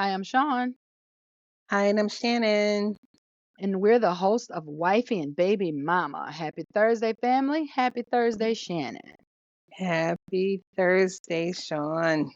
Hi, I'm Sean, Hi, and I'm Shannon. and we're the host of Wifey and Baby Mama. Happy Thursday, family. Happy Thursday, Shannon. Happy Thursday, Sean.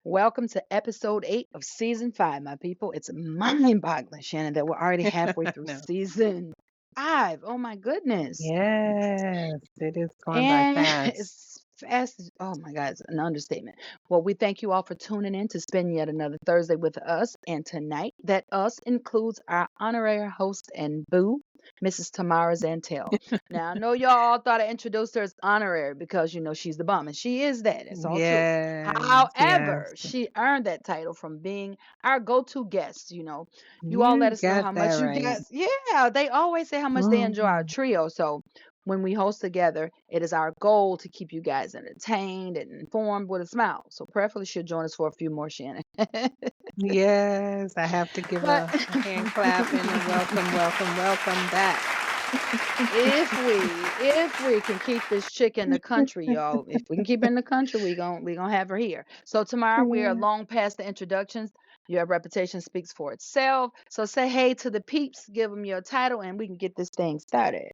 Welcome to episode 8 of season 5, my people. It's mind boggling, Shannon, that we're already halfway through No. season 5. Oh, my goodness. Yes, it is going by And fast. it's fast. Oh my God, it's an understatement. Well, we thank you all for tuning in to spend yet another Thursday with us. And tonight, that us includes our honorary host and boo, Mrs. Tamara Zantel. Now, I know y'all all thought I introduced her as honorary because, she's the bomb, and she is that. It's all true. Yes, yes. However, she earned that title from being our go-to guest. You all let You us know got how that much you right. guys, yeah, they always say how much they enjoy our Mhm. trio. So when we host together, it is our goal to keep you guys entertained and informed with a smile. So prayerfully she'll join us for a few more, Shannon. Yes, I have to give But a hand clap and a welcome, welcome, welcome back. if we can keep this chick in the country, y'all, if we can keep her in the country, we gonna have her here. So tomorrow we are Yeah. long past the introductions. Your reputation speaks for itself. So say hey to the peeps, give them your title, and we can get this thing started.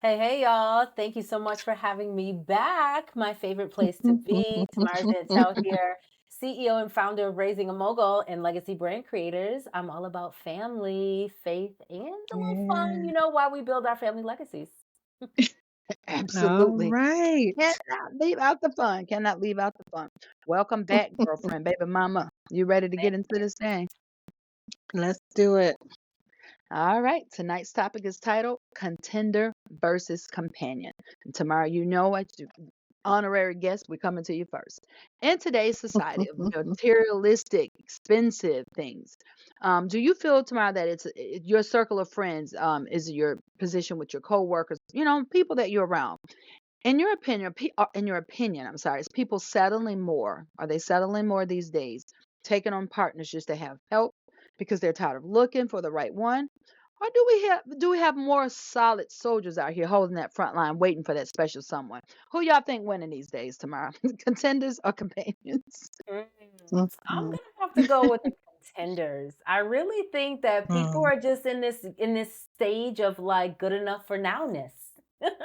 Hey, hey, y'all. Thank you so much for having me back. My favorite place to be. Tamara Zantel here, CEO and founder of Raising a Mogul and Legacy Brand Creators. I'm all about family, faith, and a little fun, Yeah. while we build our family legacies. All Absolutely. right. Cannot leave out the fun. Cannot leave out the fun. Welcome back, girlfriend, baby mama. You ready to get Thank into you. this thing? Let's do it. All right. Tonight's topic is titled Contender versus Companion. And tomorrow, what you honorary guest, we're coming to you first. In today's society of materialistic, expensive things, do you feel tomorrow that your circle of friends is your position with your coworkers, people that you're around? In your opinion, I'm sorry, is people settling more? Are they settling more these days, taking on partners just to have help because they're tired of looking for the right one? Or do we have more solid soldiers out here holding that front line, waiting for that special someone? Who y'all think winning these days tomorrow? Contenders or companions? Mm, I'm Mhm. gonna have to go with the contenders. I really think that people Mm. are just in this stage of like good enough for nowness. I think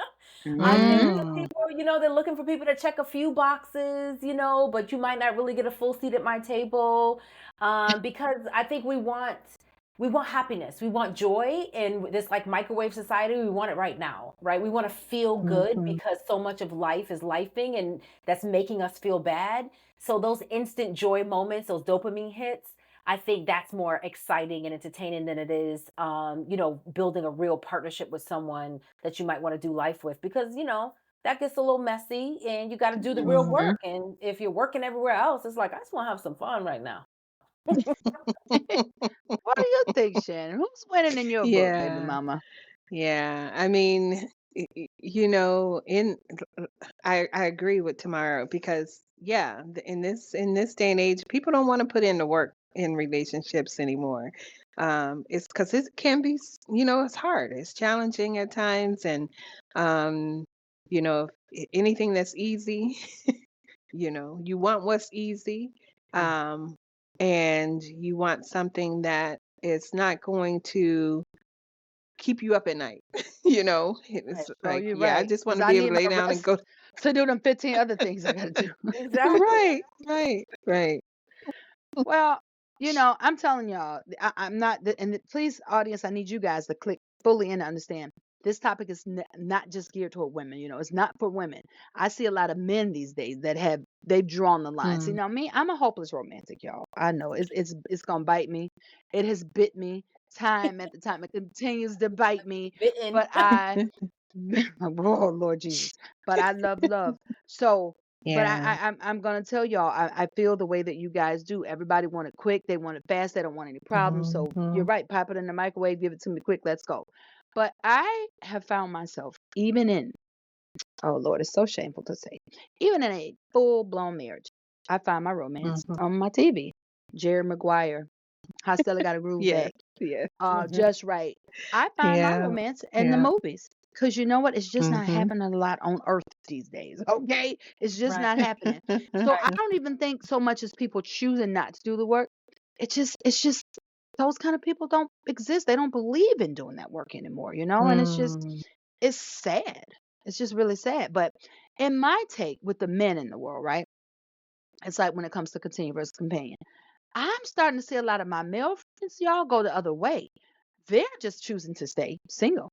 Mm-hmm. that Mm. people, they're looking for people to check a few boxes, but you might not really get a full seat at my table, because I think we want happiness, we want joy in this like microwave society. We want it right now, right? We want to feel good Mhm. because so much of life is lifing, and that's making us feel bad. So those instant joy moments, those dopamine hits, I think that's more exciting and entertaining than it is, building a real partnership with someone that you might want to do life with, because that gets a little messy, and you got to do the real Mhm. work. And if you're working everywhere else, it's like I just want to have some fun right now. What do you think, Shannon? Who's winning in your book, baby Yeah, mama? yeah. I mean, you know, I agree with Tamara because yeah, in this day and age, people don't want to put in the work in relationships anymore. It's because it can be, it's hard, it's challenging at times, and um, anything that's easy, you want what's easy, Mm. um, and you want something that is not going to keep you up at night. Right. It's Oh, like, you're yeah, I right. just want Because to I be able need to lay my down and rest go. to do them 15 other things I got to do. Exactly. Right, right, right. Well, I'm telling y'all, I'm not, please, audience, I need you guys to click fully in to understand. This topic is not just geared toward women. It's not for women. I see a lot of men these days that they've drawn the line. See, Mm. now me, I'm a hopeless romantic, y'all. I know it's gonna bite me. It has bit me time at the time. It continues to bite me, Bitten. but oh Lord Jesus, but I love love. So but Yeah. I'm gonna tell y'all, I feel the way that you guys do. Everybody want it quick, they want it fast, they don't want any problems. So you're Mhm. right, pop it in the microwave, give it to me quick, let's go. But I have found myself, even in, oh Lord, it's so shameful to say, even in a full blown marriage, I find my romance Mhm. on my TV. Jerry Maguire, I still got a groove Yes, back, yes. Mhm. just right. I find my Yeah, romance in the yeah. movies. Cause you know what? It's just not Mhm. happening a lot on Earth these days. Okay, it's just Right. not happening. So I Right. don't even think so much as people choosing not to do the work. it's just those kind of people don't exist. They don't believe in doing that work anymore, and Mm. it's sad. It's just really sad. But in my take with the men in the world, right? It's like when it comes to continue versus companion. I'm starting to see a lot of my male friends, y'all, go the other way. They're just choosing to stay single.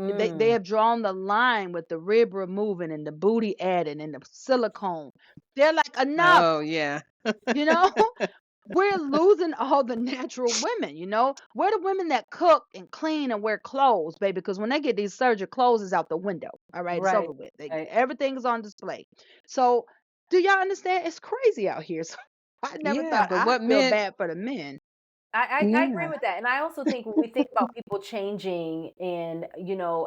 They Mm, have drawn the line with the rib removing and the booty adding and the silicone. They're like, enough, Oh, yeah. you know? We're losing all the natural women. We're the women that cook and clean and wear clothes, baby, because when they get these surgery, clothes is out the window. All right, it's right, over with. right. Everything is on display. So, do y'all understand? It's crazy out here. So, I never Yeah, thought but I'd what feel men bad for the men. I agree yeah. with that. And I also think when we think about people changing and,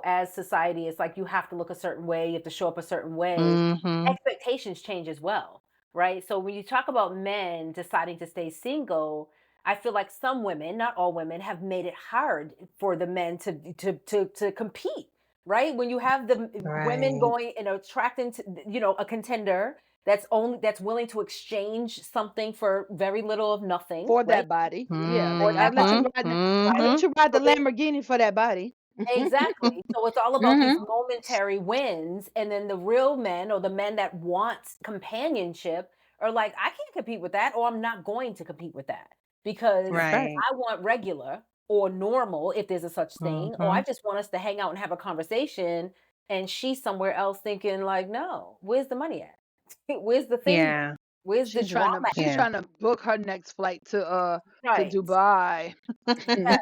as society, it's like you have to look a certain way, you have to show up a certain way. Mhm. Expectations change as well, right? So when you talk about men deciding to stay single, I feel like some women, not all women, have made it hard for the men to compete, right? When you have the women Right. going and attracting to, a contender that's willing to exchange something for very little of nothing, For right? that body. Yeah, For that body, Mhm. I let Mhm. you ride the so they Lamborghini for that body. exactly. So it's all about these Mhm. momentary wins, and then the real men or the men that want companionship are like, I can't compete with that, or I'm not going to compete with that because That's right. Right. I want regular or normal, if there's a such thing, or I Mhm. just want us to hang out and have a conversation. And she's somewhere else thinking, like, no, where's the money at? Where's the thing? Yeah. Where's the drama She's Yeah. trying to book her next flight to Right. Dubai. Yeah.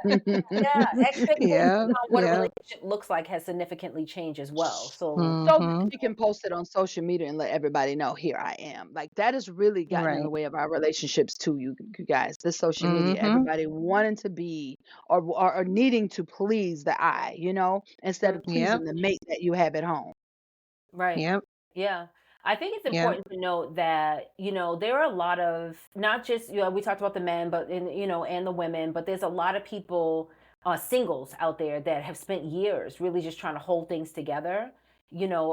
Yeah. Expectations Yeah. on what a Yeah. relationship looks like has significantly changed as well. So, So that Mhm. she can post it on social media and let everybody know, here I am. Like that has really gotten in the Right. way of our relationships too, you guys. This social media, Mhm. everybody wanting to be or needing to please the eye, instead of Yep. pleasing the mate that you have at home. right. Yep. Yeah. I think it's Yep. important to note that, there are a lot of not just, we talked about the men, but and the women, but there's a lot of people, singles out there that have spent years really just trying to hold things together,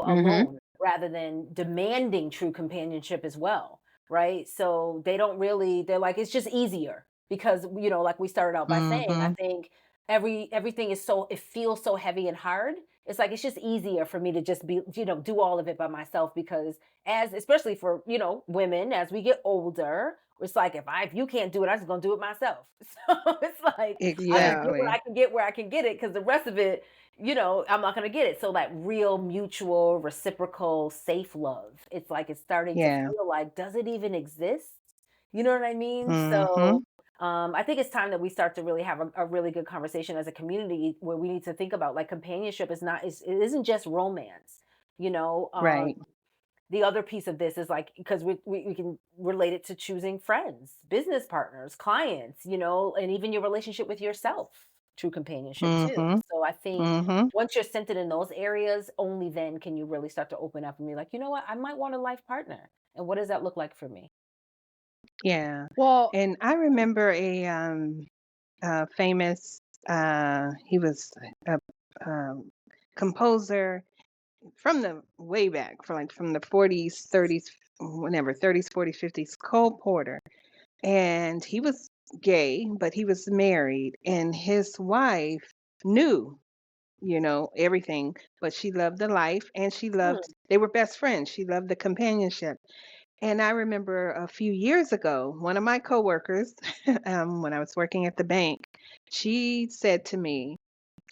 Mhm. alone rather than demanding true companionship as well. Right. So they're like, it's just easier because, like we started out by saying, I Mhm. think everything it feels so heavy and hard. It's like it's just easier for me to just be, do all of it by myself because as especially for, women as we get older, it's like if you can't do it, I'm just gonna do it myself. So it's like I'll just Yeah. get what I Exactly. can get where I can get it because the rest of it, I'm not gonna get it. So that real mutual, reciprocal, safe love. It's like it's starting to Yeah. feel like, does it even exist? You know what I mean? So Mhm. I think it's time that we start to really have a really good conversation as a community where we need to think about like companionship it isn't just romance. You know, Right. the other piece of this is like because we can relate it to choosing friends, business partners, clients, and even your relationship with yourself, true companionship too. Mhm. So I think Mhm. once you're centered in those areas, only then can you really start to open up and be like, you know what, I might want a life partner. And what does that look like for me? Yeah. Well, And I remember famous he was a um composer from the way back from the 40s, 30s, whenever 30s, 40s, 50s, Cole Porter. And he was gay, but he was married and his wife knew, everything, but she loved the life and Hmm. they were best friends. She loved the companionship. And I remember a few years ago, one of my coworkers, when I was working at the bank, she said to me,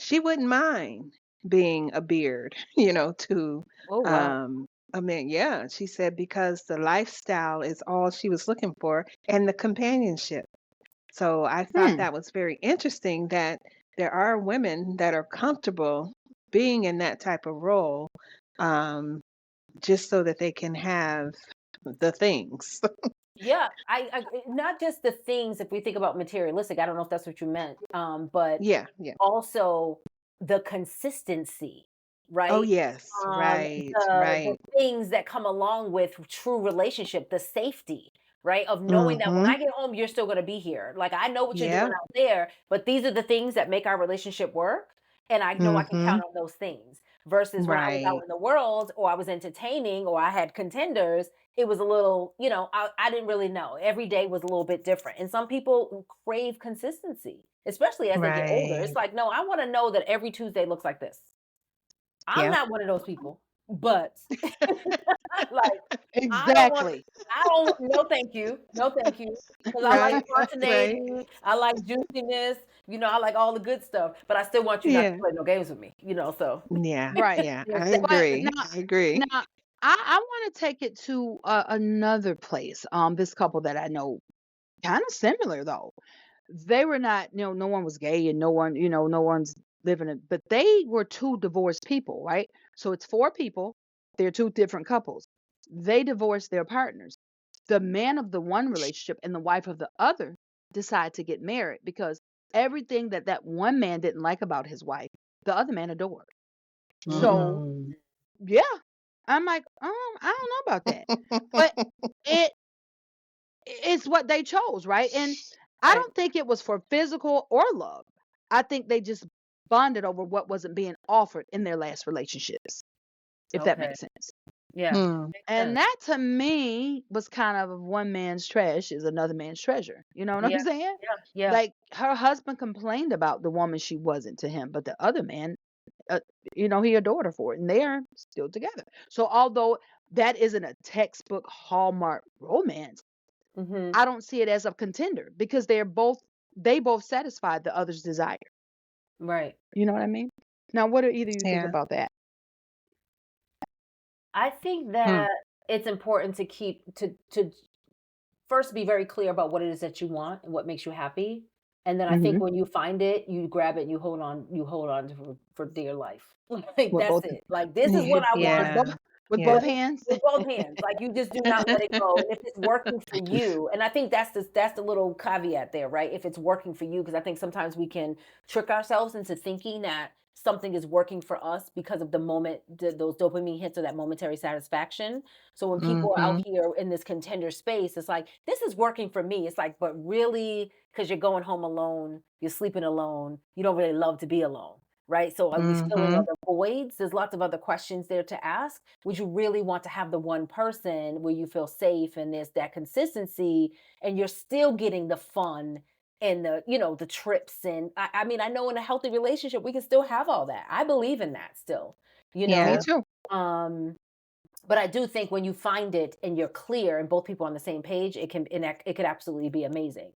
she wouldn't mind being a beard, to Oh wow. um I mean, yeah, she said because the lifestyle is all she was looking for and the companionship. So I thought hmm. that was very interesting that there are women that are comfortable being in that type of role, um, just so that they can have the things. Yeah, not just the things if we think about materialistic, I don't know if that's what you meant, but Yeah, yeah. also the consistency, Oh, right? yes. Right, The right. things that come along with true relationship, the safety, right? Of knowing that when Mhm. I get home, you're still gonna be here. Like I know what you're doing Yep. out there, but these are the things that make our relationship work, and I know I can count Mhm. on those things. versus when I was out Right. in the world or I was entertaining or I had contenders, it was a little, I didn't really know. Every day was a little bit different. And some people crave consistency, especially as they get older. It's Right. like, no, I want to know that every Tuesday looks like this. I'm Yep. not one of those people, but like Exactly. I don't no thank you. No thank you. Because I like Right. Right. spontaneity, I like juiciness, I like all the good stuff, but I still want you not to Yeah. play no games with me, so Yeah. Right. Yeah. there's I that. But agree. I agree. now I want to take it to another place. This couple that I know, kind of similar though. They were not, no one was gay and no one, no one's living it, but they were two divorced people, right? So it's four people. They're two different couples. They divorced their partners. The man of the one relationship and the wife of the other decide to get married because everything that one man didn't like about his wife, the other man adored. So Mm. yeah, I'm like, I don't know about that, but it it's what they chose, right? And I Right. don't think it was for physical or love. I think they just bonded over what wasn't being offered in their last relationships, if that Okay. makes sense. Yeah. Hmm. Makes And sense. that to me was kind of one man's trash is another man's treasure. You know what Yeah. I'm saying? Yeah. Yeah. Like her husband complained about the woman she wasn't to him, but the other man, uh, he adored her for it, and they are still together. So although that isn't a textbook Hallmark romance, Mhm. I don't see it as a contender because they both satisfied the other's desire. Right. You know what I mean? Now, what do either of you think Yeah. about that? I think Hmm. that it's important to keep to first be very clear about what it is that you want and what makes you happy. And then I think Hmm. when you find it, you grab it and you hold on to for dear life. Like With that's both it. Like this is Yeah. what I with want. both Yeah. with Yeah. both But hands. with both hands, like you just do not let it go. And if it's working for you, and I think that's the little caveat there, right? If it's working for you, because I think sometimes we can trick ourselves into thinking that something is working for us because of the moment, those dopamine hits or that momentary satisfaction. So when people are out Hmm. here in this contender space, it's like this is working for me. It's like, but really, because you're going home alone, you're sleeping alone, you don't really love to be alone, right? So are we filling Hmm. other voids? There's lots of other questions there to ask. Would you really want to have the one person where you feel safe and there's that consistency and you're still getting the fun and the trips and I mean I know in a healthy relationship we can still have all that. I believe in that still, you Me Yeah. know. too. Um but I do think when you find it and you're clear and both people are on the same page, it could absolutely be amazing.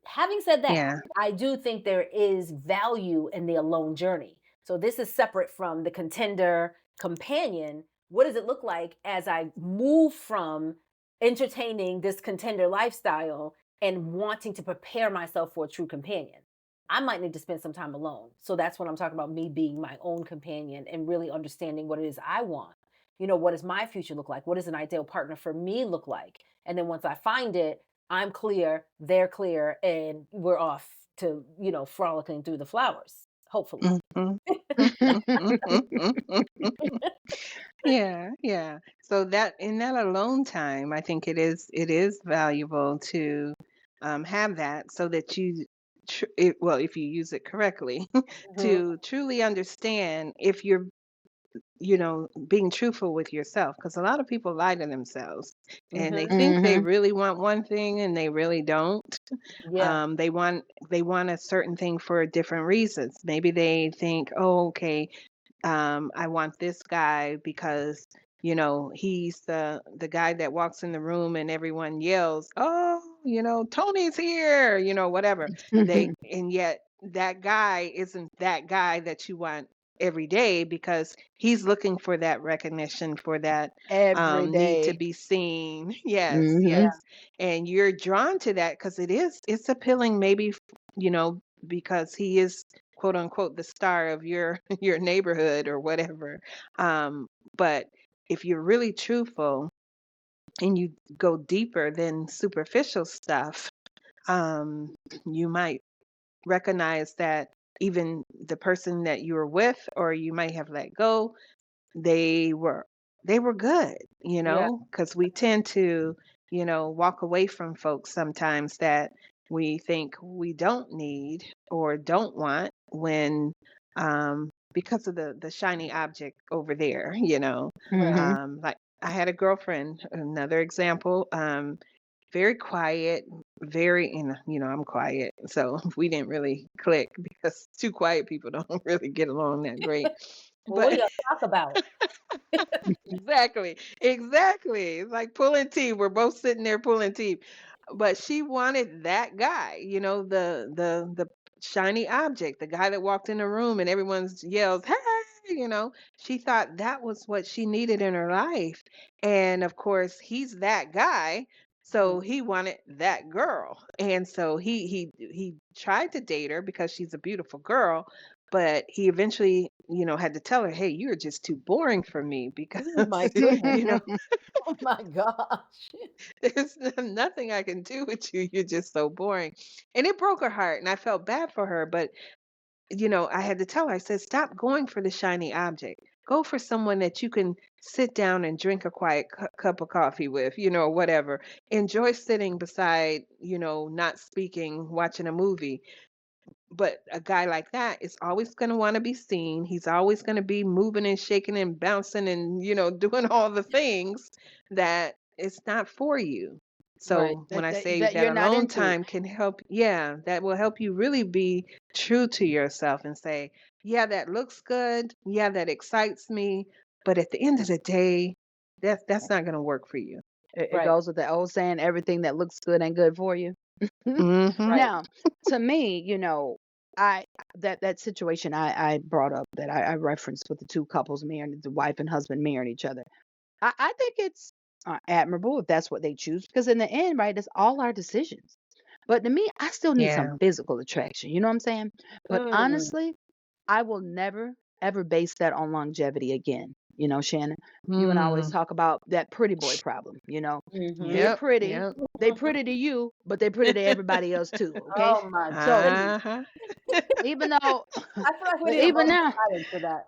Having said that, Yeah. I do think there is value in the alone journey. So this is separate from the contender companion. What does it look like as I move from entertaining this contender lifestyle and wanting to prepare myself for a true companion? I might need to spend some time alone. So that's when I'm talking about me being my own companion and really understanding what it is I want. What does my future look like? What does an ideal partner for me look like? And then once I find it, I'm clear, they're clear, and we're off to, frolicking through the flowers, hopefully. Hmm. Yeah, yeah. So that in that alone time, I think it is valuable to have that so that well, if you use it correctly, Mhm, to truly understand if you're being truthful with yourself, because a lot of people lie to themselves and they mhm. think they Hmm. really want one thing and they really don't. Yeah, They want a certain thing for different reasons. Maybe they think, oh, okay, I want this guy because he's the guy that walks in the room and everyone yells, oh, Tony's here, whatever. And yet that guy isn't that guy that you want every day because he's looking for that recognition, for that Every need to day. be seen. Yes, Hmm. yeah, yes. And you're drawn to that because it's appealing, maybe, because he is quote unquote the star of your your neighborhood or whatever. But if you're really truthful and you go deeper than superficial stuff, um, you might recognize that even the person that you were with or you might have let go, they were they were good, yeah, because we tend to, walk away from folks sometimes that we think we don't need or don't want when because of the shiny object over there, you know. Right. Mhm. Like I had a girlfriend, another example, very quiet, very, you know, I'm quiet, so we didn't really click because two quiet people don't really get along that great. Well, what do But y'all talk about? exactly, exactly. It's like pulling teeth. We're both sitting there pulling teeth. But she wanted that guy, you know, the shiny object, the guy that walked in the room and everyone's yells, "Hey!" You know, she thought that was what she needed in her life. And of course, he's that guy, so Mm. he wanted that girl. And so he tried to date her because she's a beautiful girl, but he eventually, you know, had to tell her, "Hey, you're just too boring for me because, Oh my goodness. you know, Oh my gosh. there's nothing I can do with you. You're just so boring." And it broke her heart, and I felt bad for her, but you know, I had to tell her, I said, "Stop going for the shiny object. Go for someone that you can sit down and drink a quiet cup of coffee with, you know, or whatever. Enjoy sitting beside, you know, not speaking, watching a movie." But a guy like that is always going to want to be seen. He's always going to be moving and shaking and bouncing and, you know, doing all the things that it's not for you. Right. So when I that say that that you're not alone into. time can help, yeah, that will help you really be true to yourself and say, yeah, that looks good. Yeah, that excites me. But at the end of the day, that's not going to work for you. It Right. goes with the old saying, everything that looks good ain't good for you. Mm-hmm. Right. Now, to me, you know, I that situation I brought up that I referenced with the two couples marrying, the wife and husband marrying each other. I think it's admirable if that's what they choose, because in the end, right, it's all our decisions. But to me, I still need some Yeah. physical attraction. You know what I'm saying? But Mm. honestly, I will never ever base that on longevity again. You know, Shannon, you and I always Mm. talk about that pretty boy problem. You know, Mm-hmm. they're Yep. pretty, Yep. they pretty to you, but they pretty to everybody else too. Okay, Oh my so goodness. Uh-huh. even though, I feel like we but need a even moment of now, silence for that.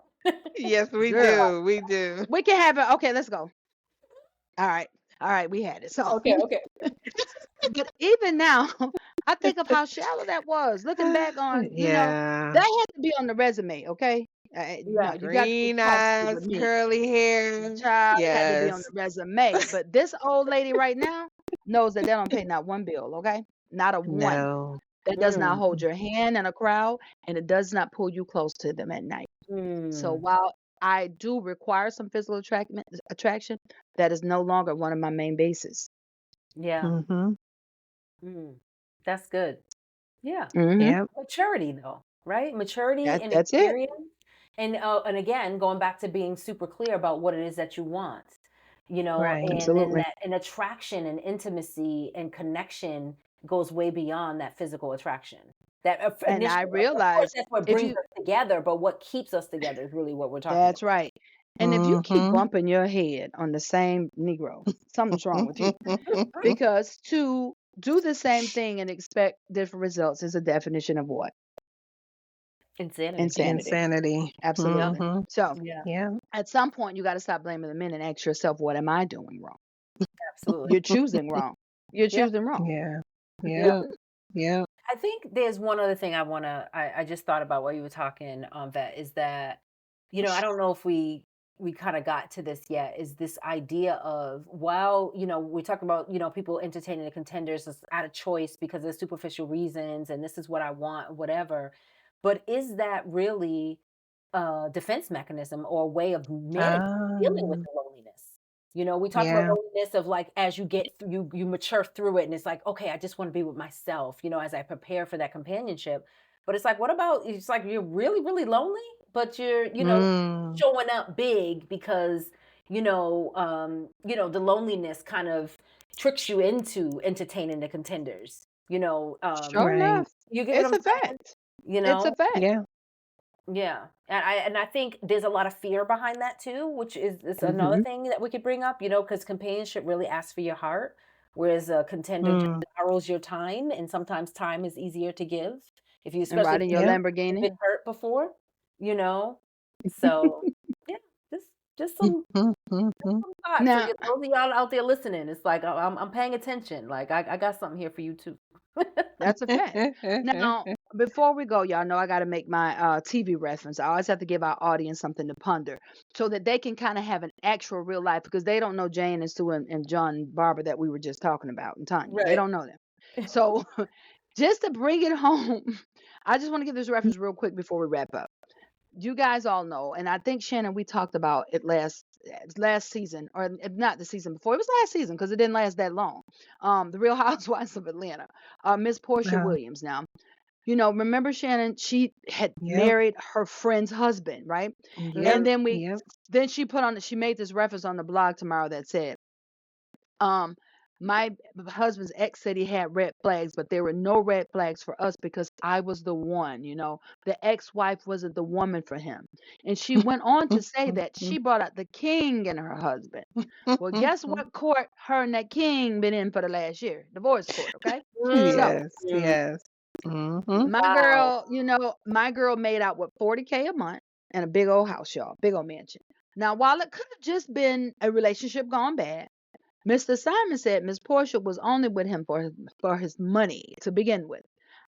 Yes, we girl, do. We do. we can have it. Okay, let's go. All right, we had it. So, Okay, okay. but even now, I think of how shallow that was. Looking back on, you know, Yeah. that had to be on the resume. Okay, no, Yeah. you got to think Green twice with eyes, me. curly hair. Child, it had to be on Yes. the resume. But this old lady right now knows that they don't pay not one bill. Okay, not a one. No. That does not Mm. hold your hand in a crowd, and it does not pull you close to them at night. So Mm. while I do require some physical attraction, that is no longer one of my main bases. Yeah. Mm-hmm. Mm. That's good. Yeah. Hmm. Yep. Maturity though, right? Maturity and That's it. experience. And again, going back to being super clear about what it is that you want, Right. and then Absolutely. that an attraction and intimacy and connection goes way beyond that physical attraction. That And I initial, of course, realize that's what if brings you, us together, but what keeps us together is really what we're talking that's about. right. And if you keep Mm-hmm. bumping your head on the same Negro, something's wrong with you. Because to do the same thing and expect different results is a definition of what? Insanity. Insanity. Insanity. Yep. Absolutely. Mm-hmm. So Yeah. Yeah. at some point, you got to stop blaming the men and ask yourself, what am I doing wrong? Absolutely. You're choosing wrong. You're Yeah. choosing wrong. Yeah. Yeah. Yeah. Yeah. I think there's one other thing I just thought about while you were talking, Vet, is that, I don't know if we kind of got to this yet, is this idea of, while, we talk about, people entertaining the contenders as out of choice because of superficial reasons and this is what I want, whatever. But is that really a defense mechanism or a way of managing dealing with Um, the loneliness? We talk about yeah. loneliness of like as you get you mature through it, and it's like, okay, I just want to be with myself, as I prepare for that companionship. But it's like, what about, it's like you're really, really lonely, but you're, Mm. showing up big because, the loneliness kind of tricks you into entertaining the contenders. Sure Right. enough. You get what It's I'm a saying? fact. You It's a know? fact. Yeah. Yeah. And I think there's a lot of fear behind that too, which is another Hmm. thing that we could bring up, because companionship really asks for your heart, whereas a contender just Mm. borrows your time, and sometimes time is easier to give if you, And especially if riding your Yep. you've Lamborghini. been hurt before, you know. So yeah, just just some Mm-hmm. thoughts. So Now, those of y'all out there listening, it's like I'm paying attention. Like I got something here for you too. That's a fact. Now, before we go, y'all know I got to make my TV reference. I always have to give our audience something to ponder so that they can kind of have an actual real life because they don't know Jane and Sue and John and Barbara that we were just talking about and Tanya. They Right. don't know them. So, just to bring it home, I just want to give this reference real quick before we wrap up. You guys all know, and I think Shannon, we talked about it last season, or if not the season before. It was last season because it didn't last that long. The Real Housewives of Atlanta. Miss Portia Uh, Williams. Now, you know, remember Shannon? She had yep. married her friend's husband, right? Mm-hmm. And Yep. then Yep. she made this reference on the blog tomorrow that said, um, my husband's ex said he had red flags, but there were no red flags for us because I was the one, you know. The ex-wife wasn't the woman for him. And she went on to say that she brought out the king in her husband. Well, guess what court her and that king been in for the last year? Divorce court, okay? So Yes. Yes. Mm-hmm. my Wow. girl, you know, my girl made out with 40K a month and a big old house, y'all, big old mansion. Now, while it could have just been a relationship gone bad, Mr. Simon said Miss Portia was only with him for his money to begin with.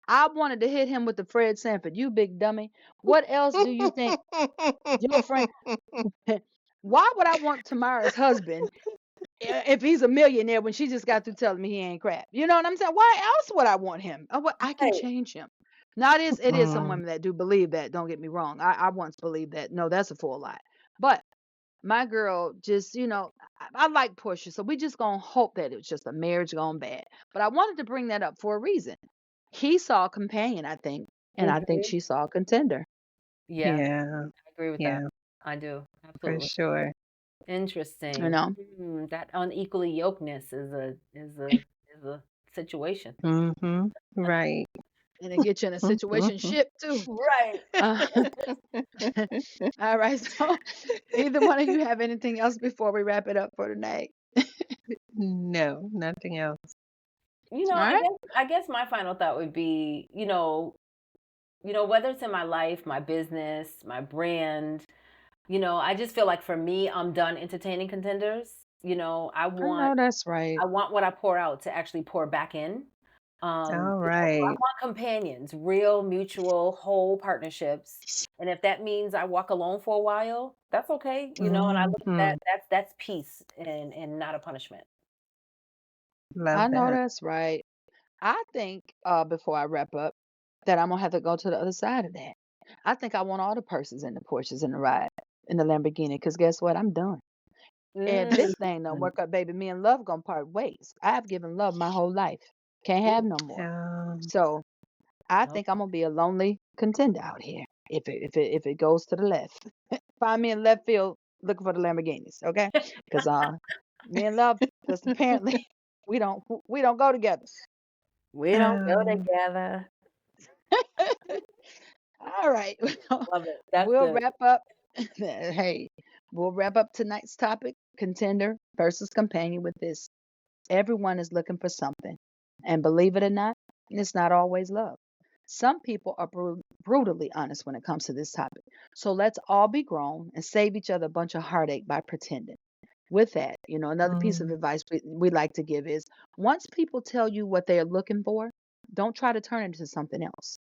I wanted to hit him with the Fred Sanford. You big dummy. What else do you think your friend? Why would I want Tamara's husband if he's a millionaire when she just got through telling me he ain't crap? You know what I'm saying? Why else would I want him? I can Right. change him. Now it is some Mm, women that do believe that. Don't get me wrong. I once believed that. No, that's a full lie. But my girl just, you know, I like Portia, so we just gonna hope that it was just a marriage gone bad. But I wanted to bring that up for a reason. He saw a companion, I think, and I think Mm-hmm. she saw a contender. Yeah, yeah. I agree with that. Yeah. I do. For Absolutely. sure. You Interesting. know, That unequally yokeness is a situation. Mm-hmm. Right. and it gets you in a situation ship too. Right. Uh, all right, so either one of you have anything else before we wrap it up for tonight? No, nothing else. All right. I guess my final thought would be, whether it's in my life, my business, my brand, I just feel like for me, I'm done entertaining contenders. I I want know that's right. I want what I pour out to actually pour back in. All So I right. want companions, real, mutual, whole partnerships. And if that means I walk alone for a while, that's okay. And I look at Mm-hmm. that's peace and not a punishment. Love I know that. that's right. I think before I wrap up that I'm gonna have to go to the other side of that. I think I want all the purses and the Porsches and the ride in the Lamborghini because guess what? I'm done. If Mm, this thing don't work out, baby, me and love gonna part ways. I've given love my whole life. Can't ooh, have no more. Um, So I no. think I'm gonna be a lonely contender out here if it goes to the left. Find me in left field looking for the Lamborghinis, okay? Because me and love just apparently we don't go together. We don't go um, together. All right. Love it. That's We'll good. wrap up. Hey, we'll wrap up tonight's topic, contender versus companion, with this. Everyone is looking for something. And believe it or not, it's not always love. Some people are brutally honest when it comes to this topic. So let's all be grown and save each other a bunch of heartache by pretending. With that, another piece of mm, advice we like to give is once people tell you what they're looking for, don't try to turn it into something else.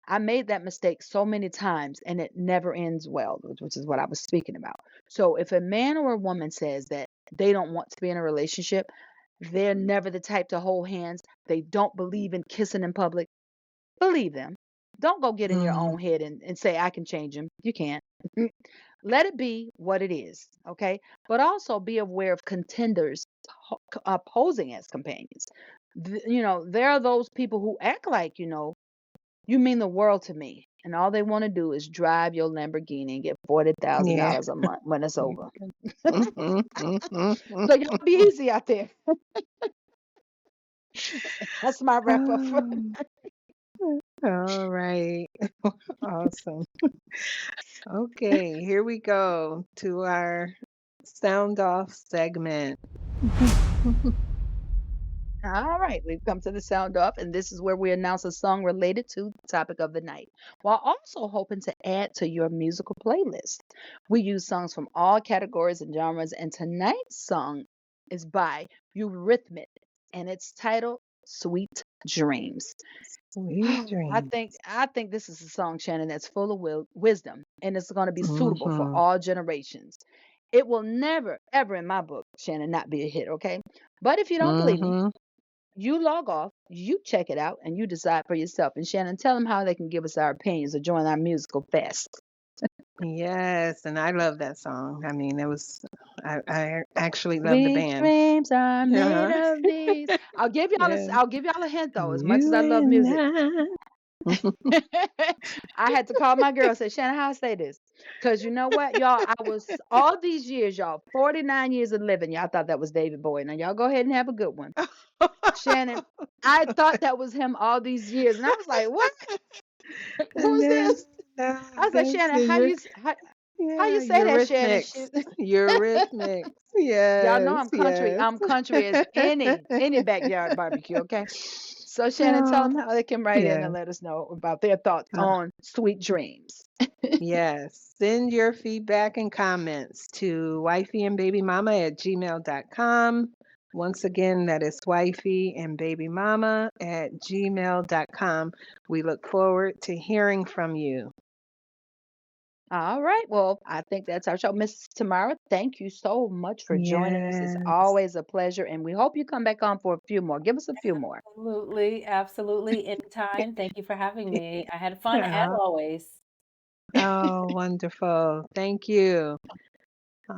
I made that mistake so many times and it never ends well, which is what I was speaking about. So if a man or a woman says that they don't want to be in a relationship, they're never the type to hold hands, they don't believe in kissing in public, believe them. Don't go get in your mm, own head and say, I can change him. You can't. Let it be what it is, okay? But also be aware of contenders posing as companions. There are those people who act like, you mean the world to me. And all they want to do is drive your Lamborghini and get yeah. $40,000 a month when it's Yeah. over. Mhm. So y'all be easy out there. That's my wrap up for Um, all right. Awesome. Okay, here we go to our sound off segment. All right, we've come to the sound off, and this is where we announce a song related to the topic of the night, while also hoping to add to your musical playlist. We use songs from all categories and genres, and tonight's song is by Eurythmic, and it's titled Sweet Dreams. Sweet I dreams. think I think this is a song, Shannon, that's full of wisdom, and it's going to be suitable for Mm-hmm. all generations. It will never, ever in my book, Shannon, not be a hit, okay? But if you don't believe me, Mm-hmm. you log off, you check it out, and you decide for yourself. And Shannon, tell them how they can give us our opinions or join our musical fest. Yes, and I love that song. I mean, I actually love the Sweet band. dreams are made Uh-huh. of these. Yeah. I'll give y'all a hint though, as much as You I love and music. I. I had to call my girl and say, Shannon, how I say this? Because you know what, y'all, I was all these years, y'all, 49 years of living, y'all thought that was David Bowie. Now y'all go ahead and have a good one. Shannon, I thought that was him all these years. And I was like, what? And Who's then this? no, I was like, that's Shannon, the how you yeah, say that, Shannon? Eurythmics. Eurythmics. Y'all know Yes, I'm country. yes. I'm country as any backyard barbecue, okay? So Shannon, tell Oh, them how they can write in yeah. and let us know about their thoughts on Sweet Dreams. Yes. Send your feedback and comments to wifeyandbabymama@gmail.com. Once again, that is wifeyandbabymama@gmail.com. We look forward to hearing from you. All right. Well, I think that's our show. Miss Tamara, thank you so much for joining us. It's Yes. always a pleasure. And we hope you come back on for a few more. Give us a few more. Absolutely, absolutely. Anytime. Thank you for having me. I had fun as Oh, always. oh, wonderful. Thank you.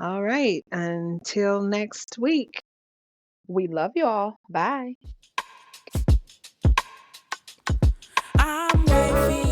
All right. Until next week. We love you all. Bye. I'm wavy.